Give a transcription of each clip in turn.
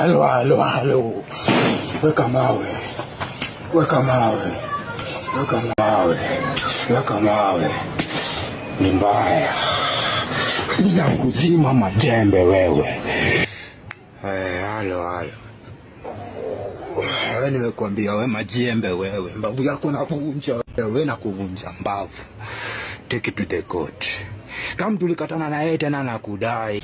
Halo. Weka mawe. Ni mbaya. Ninakuzima majembe wewe. Halo. Wewe nimekuambia wewe majembe wewe. Mbavu yako navunja. Wewe nakuvunja mbavu. Take it to the court. Kama tulikatana na yeye tena nakudai.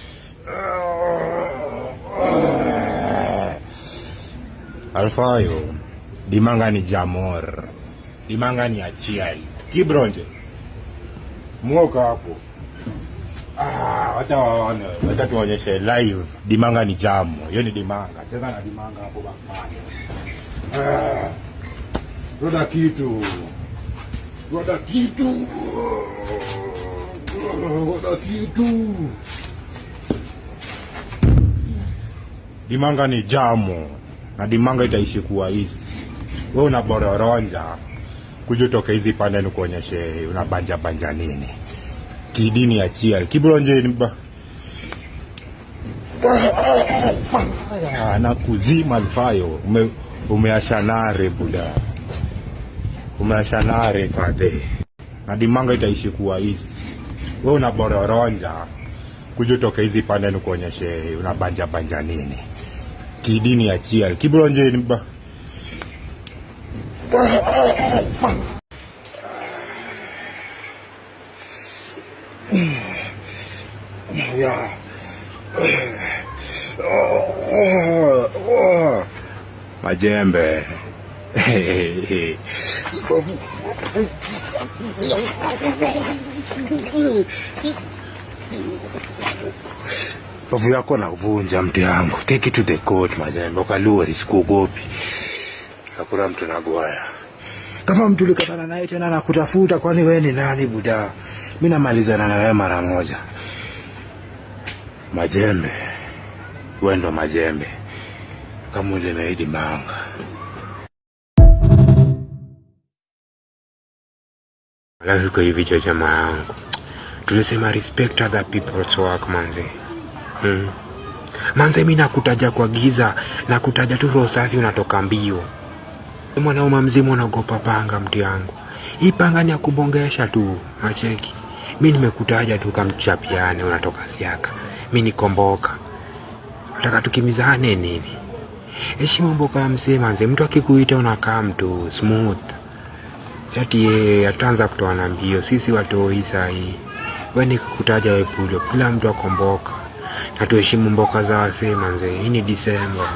Alfayo, dimanga ni Jamor. Dimanga ni Achiel. Kibronje. Mwoka hapo. Wacha tuonyeshe live. Dimanga ni Jamo. Hiyo ni Dimanga. Cheza na Dimanga hapo bakani. Roda kitu. Dimanga ni Jamo. Na Dimanga itaishi kuwa east. Wewe unabororonja. Kuja toka hizi pande nikuonyeshe unabanja nini. Kidini ya Achiel. Kibronje ni na kuzima Alfayo. Umeashanare buda. Umeashanare fadhe. Na Dimanga itaishi kuwa east. Wewe unabororonja. Kuja toka hizi pande nikuonyeshe unabanja nini. Kidini ya Achiel. Kibronje ni majembe. Mbavu yako navunja mti yangu. Take it to the court majembe. Ukaluri sikuogopi. Hakuna mtu nagwaya. Kama mtu ulikatana naye tena nakutafuta, kwani wewe ni nani buda? Mimi namalizana na wewe mara moja. Majembe. Wewe ndo majembe. Kama ule meidi manga. Alafu kwa hivi cha jamaa yangu. Tulisema respect other people's work manze. Manze mimi nakutaja kwa giza, nakutaja tu roho safi unatoka mbio. Mwanaume mzima unaogopa panga mti yangu. Hii panga ni ya kubongesha tu, macheki. Mimi nimekutaja tu kamchapiane unatoka siaka. Mimi nikomboka. Nataka tukimizane nini? Heshima mboka ya msee manze, mtu akikuita unakaa mtu smooth. Sati yeye ataanza kutoana mbio, sisi watoi sahi. Wewe nikikutaja wewe pulo, kila mtu akomboka. Na tuheshimu mboka za wasee manze. Hii ni December.